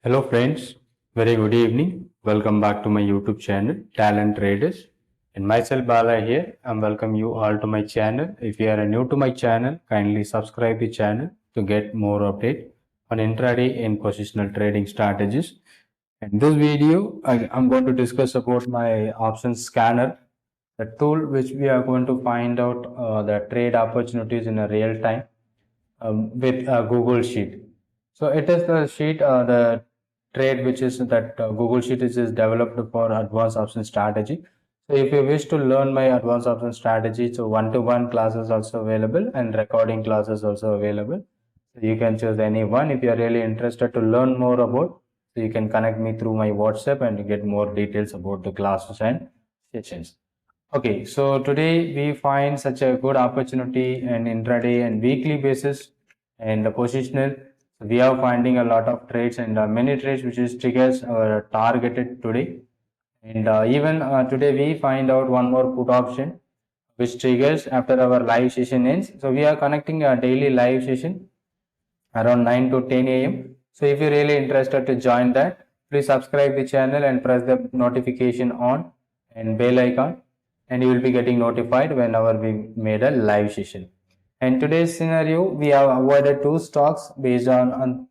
Hello friends, very good evening. Welcome back to my YouTube channel, Talent Traders. And myself Bala here. I welcome you all to my channel. If you are new to my channel, kindly subscribe the channel to get more update on intraday and positional trading strategies. In this video, I'm going to discuss about my options scanner, the tool which we are going to find out the trade opportunities in a real time with a Google Sheet. So it is the sheet, the trade which is that Google Sheet is developed for advanced option strategy. So if you wish to learn my advanced option strategy, so one-to-one classes also available and recording classes also available. So you can choose any one. If you are really interested to learn more about, so you can connect me through my WhatsApp and get more details about the classes and sessions. Okay, so today we find such a good opportunity and intraday and weekly basis and the positional. So we are finding a lot of trades and many trades which is triggers are targeted today. And even today we find out one more put option which triggers after our live session ends. So we are connecting a daily live session around 9 to 10 a.m. So if you're really interested to join that, please subscribe the channel and press the notification on and bell icon, and you will be getting notified whenever we made a live session. And today's scenario, we have avoided two stocks based on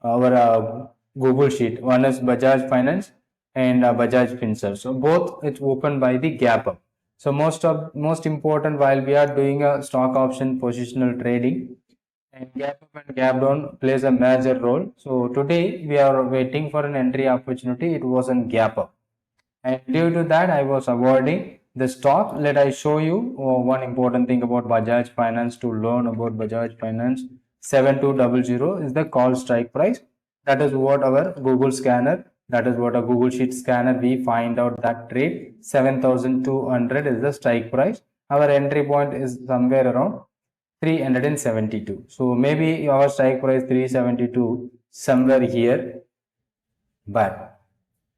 our Google Sheet. One is Bajaj Finance and Bajaj Finserv. So both it's opened by the gap up. So most important while we are doing a stock option positional trading, and gap up and gap down plays a major role. So today we are waiting for an entry opportunity. It was in gap up, and due to that I was avoiding the stock. Let I show you one important thing about Bajaj Finance. To learn about Bajaj Finance, 7200 is the call strike price. That is what our Google scanner, that is what a Google Sheet scanner, we find out that trade 7200 is the strike price. Our entry point is somewhere around 372. So maybe our strike price 372 somewhere here, but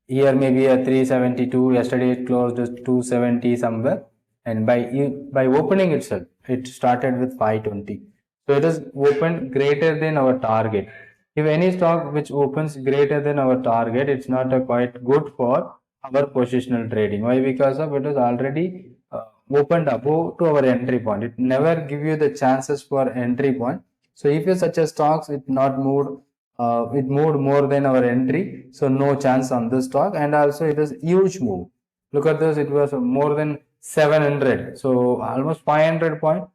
here maybe a 372. Yesterday it closed at 270 somewhere, and by opening itself it started with 520. So it is opened greater than our target. If any stock which opens greater than our target, it's not a quite good for our positional trading. Why? Because of it is already opened above to our entry point. It never give you the chances for entry point. So if you such a stocks, it moved more than our entry, so no chance on this stock. And also it is huge move. Look at this, it was more than 700, so almost 500 point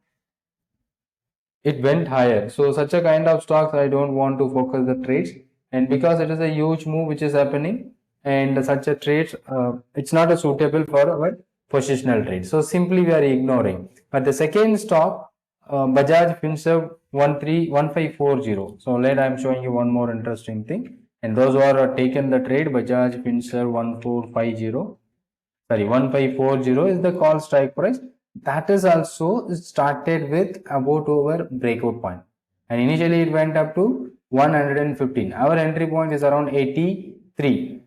it went higher. So such a kind of stocks I don't want to focus the trades, and because it is a huge move which is happening, and such a trades it's not a suitable for our positional trade, so simply we are ignoring. But the second stock, Bajaj Finserv 131540. So let I am showing you one more interesting thing, and those who are taken the trade, Bajaj Finserv 1450, sorry, 1540 is the call strike price. That is also started with about our breakout point, and initially it went up to 115. Our entry point is around 83,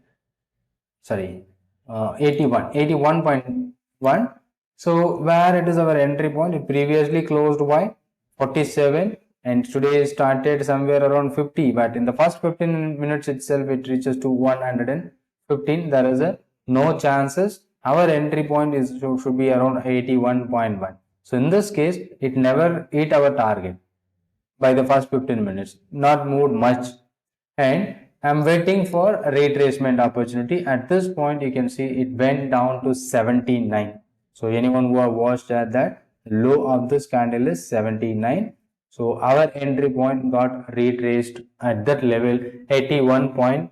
sorry, 81.1. So where it is our entry point, it previously closed by 47, and today started somewhere around 50, but in the first 15 minutes itself it reaches to 115. There is a no chances. Our entry point is should be around 81.1. So in this case it never hit our target by the first 15 minutes, not moved much, and I'm waiting for a retracement opportunity. At this point you can see it went down to 79. So anyone who have watched at that low of this candle is 79. So our entry point got retraced at that level 81.10.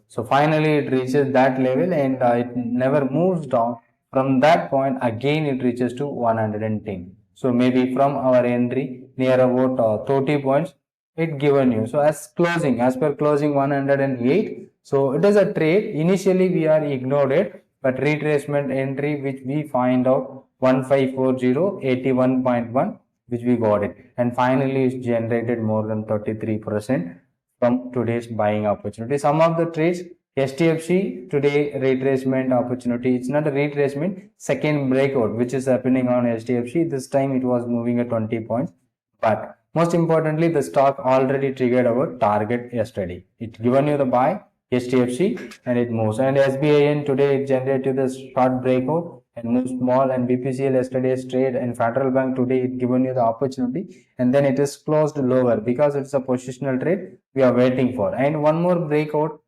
So finally it reaches that level, and it never moves down. From that point again it reaches to 110. So maybe from our entry near about 30 points it given you. So as per closing 108. So it is a trade. Initially we are ignored it, but retracement entry which we find out 1540 81.1, which we got it, and finally it generated more than 33% from today's buying opportunity. Some of the trades, HDFC today retracement opportunity. It's not a retracement, second breakout which is happening on HDFC. This time it was moving at 20 points, but Most importantly, the stock already triggered our target yesterday. It given you the buy, HDFC, and it moves. And SBIN today it generated the short breakout and moved small, and BPCL yesterday's trade and Federal Bank today it given you the opportunity, and then it is closed lower because it's a positional trade we are waiting for. And one more breakout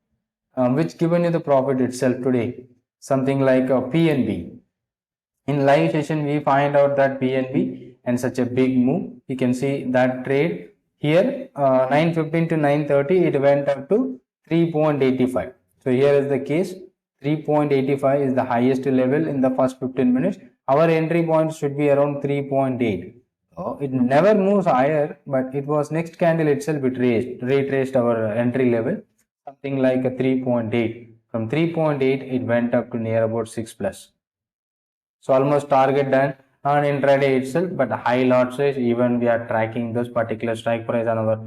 which given you the profit itself today, something like a PNB. In live session, we find out that PNB and such a big move. You can see that trade here 9:15 to 9:30 it went up to 3.85. So here is the case, 3.85 is the highest level in the first 15 minutes. Our entry point should be around 3.8. So it never moves higher, but it was next candle itself it retraced our entry level, something like a 3.8. From 3.8 it went up to near about 6 plus. So almost target done on intraday itself, but high lot size, even we are tracking this particular strike price on our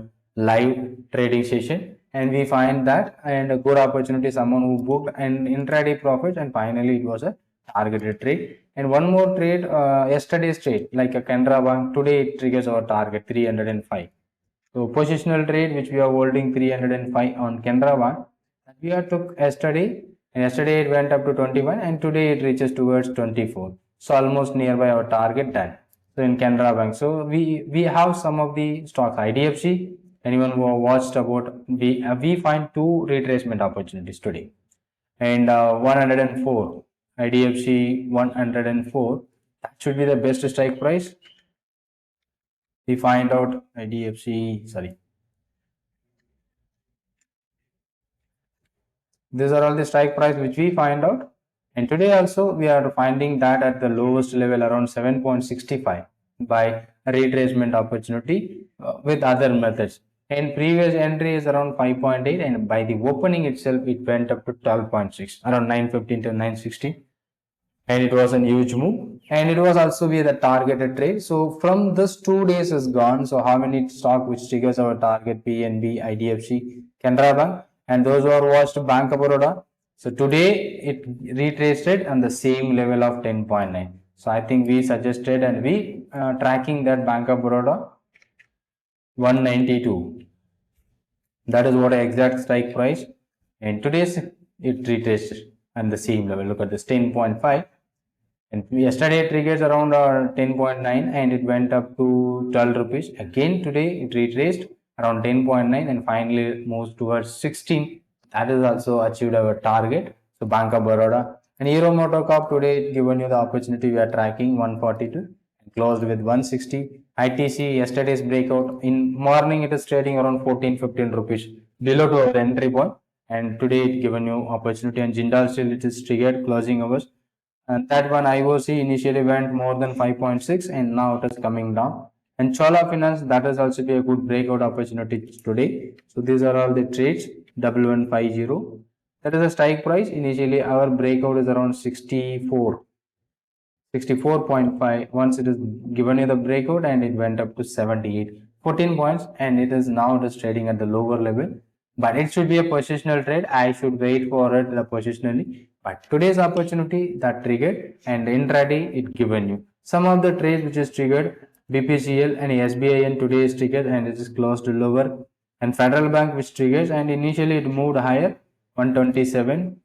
live trading session, and we find that and a good opportunity, someone who booked an intraday profit, and finally it was a targeted trade. And one more trade, yesterday's trade, like a Canara Bank, today it triggers our target 305. So positional trade which we are holding 305 on Canara Bank, we are took yesterday, and yesterday it went up to 21 and today it reaches towards 24. So almost nearby our target done. So in Canara Bank, so we have some of the stocks. IDFC, anyone who watched about, we find two retracement opportunities today, and 104 IDFC 104, that should be the best strike price. We find out IDFC, sorry, these are all the strike price which we find out, and today also we are finding that at the lowest level around 7.65 by retracement opportunity with other methods, and previous entry is around 5.8, and by the opening itself it went up to 12.6 around 9:15 to 9:60, and it was a huge move, and it was also be the targeted trade. So from this 2 days is gone. So how many stock which triggers our target? PNB, IDFC, Canara Bank, and those who are watched Bank of Baroda. So today it retraced it on the same level of 10.9. So I think we suggested and we tracking that Bank of Baroda 192. That is what exact strike price, and today's it retraced on the same level. Look at this 10.5. And yesterday it triggers around 10.9 and it went up to 12 rupees. Again today it retraced around 10.9 and finally moves towards 16. That is also achieved our target. So Bank of Baroda and Hero Motocorp today given you the opportunity, we are tracking 142 and closed with 160. ITC yesterday's breakout, in morning it is trading around 14-15 rupees below to our entry point, and today it given you opportunity. And Jindal still it is triggered closing hours, and that one IOC initially went more than 5.6 and now it is coming down. And Chola Finance, that is also be a good breakout opportunity today. So these are all the trades. 1150, that is a strike price. Initially our breakout is around 64.5. Once it is given you the breakout and it went up to 78, 14 points, and it is now it is trading at the lower level, but it should be a positional trade. I should wait for it the positionally, but today's opportunity that triggered, and intraday it given you some of the trades which is triggered. BPCL and SBI and today is triggered and it is closed lower, and Federal Bank which triggers, and initially it moved higher 127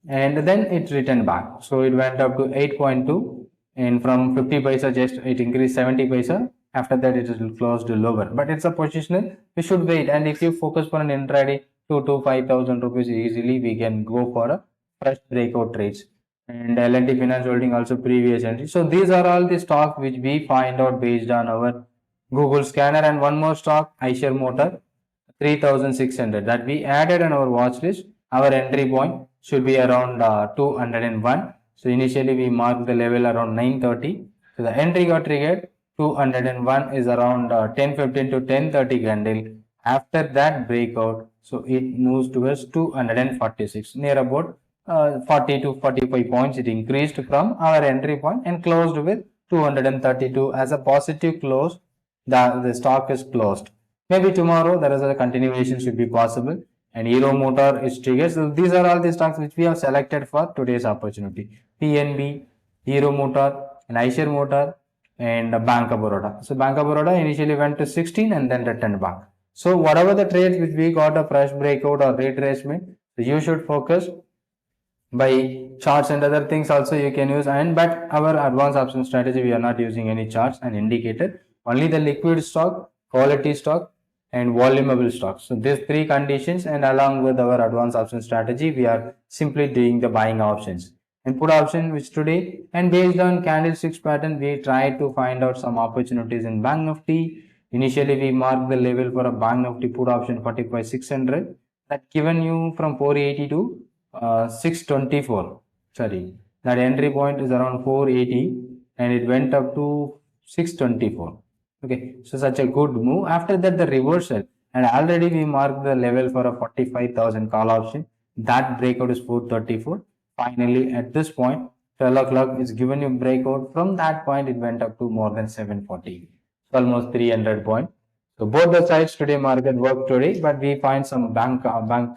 and then it returned back. So it went up to 8.2, and from 50 paisa just it increased 70 paisa. After that it is closed lower, but it's a positional. We should wait, and if you focus for an intraday 2 to 5,000 rupees easily, we can go for a fresh breakout trades. And L&T Finance Holding also previous entry. So these are all the stocks which we find out based on our Google scanner. And one more stock, Eicher Motor 3600, that we added on our watch list. Our entry point should be around 201. So initially we marked the level around 930. So the entry got triggered. 201 is around 10:15 to 10:30 candle. After that breakout, so it moves towards 246, near about 40 to 45 points. It increased from our entry point and closed with 232 as a positive close. The stock is closed. Maybe tomorrow there is a continuation should be possible, and Hero Motor is triggered. So these are all the stocks which we have selected for today's opportunity. PNB, Hero Motor, and Eicher Motor, and Bank of Baroda. So Bank of Baroda initially went to 16 and then returned back. So whatever the trades which we got a fresh breakout or retracement, so you should focus by charts and other things also you can use. And but our advanced option strategy, we are not using any charts and indicator, only the liquid stock, quality stock and volumeable stock. So these three conditions, and along with our advanced option strategy, we are simply doing the buying options and put option which today, and based on candlesticks pattern we try to find out some opportunities in Bank Nifty. Initially we marked the level for a Bank Nifty put option 45,600, that given you from 480 to 624. Sorry, that entry point is around 480 and it went up to 624. Okay, so such a good move. After that, the reversal, and already we marked the level for a 45,000 call option. That breakout is 434. Finally, at this point, 12 o'clock is given you breakout. From that point, it went up to more than 740, almost 300 point. So both the sides today market work today, but we find some bank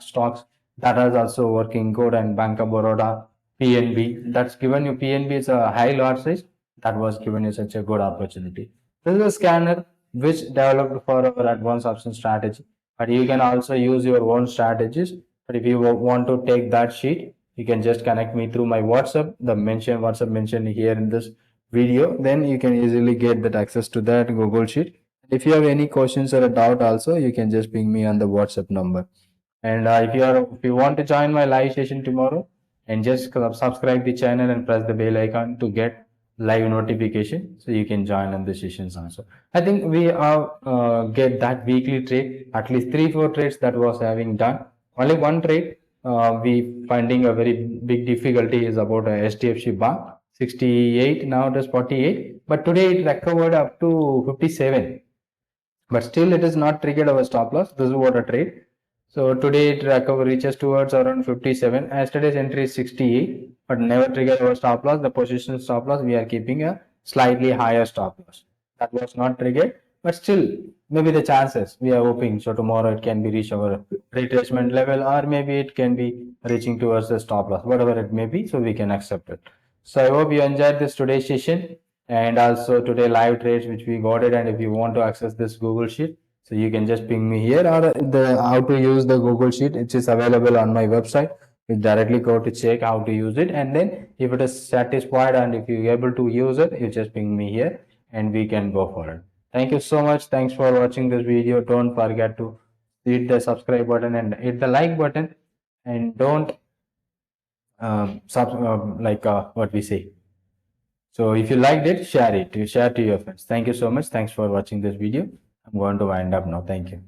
stocks that are also working good, and Bank of Baroda, PNB. That's given you, PNB is a high lot size. That was given you such a good opportunity. This is a scanner which developed for our advanced option strategy, but you can also use your own strategies. But if you want to take that sheet, you can just connect me through my WhatsApp, the WhatsApp mentioned here in this video. Then you can easily get that access to that Google sheet. If you have any questions or a doubt also, you can just ping me on the WhatsApp number. And if you want to join my live session tomorrow, and just subscribe the channel and press the bell icon to get live notification, so you can join on the sessions also. I think we have get that weekly trade, at least 3-4 trades that was having done. Only one trade we finding a very big difficulty is about a SDFC Bank 68, now it is 48, but today it recovered up to 57, but still it is not triggered our stop loss. This is what a trade. So today it reaches towards around 57. Yesterday's entry is 68, but never triggered our stop loss. The position stop loss, we are keeping a slightly higher stop loss. That was not triggered, but still maybe the chances we are hoping. So tomorrow it can be reach our retracement level, or maybe it can be reaching towards the stop loss, whatever it may be. So we can accept it. So I hope you enjoyed this today's session, and also today live trades which we got it. And if you want to access this Google sheet, so you can just ping me here, or the how to use the Google sheet, which is available on my website. You directly go to check how to use it, and then if it is satisfied and if you're able to use it, you just ping me here and we can go for it. Thank you so much. Thanks for watching this video. Don't forget to hit the subscribe button and hit the like button, and don't what we say. So if you liked it, share it. You share to your friends. Thank you so much. Thanks for watching this video. I'm going to wind up now. Thank you.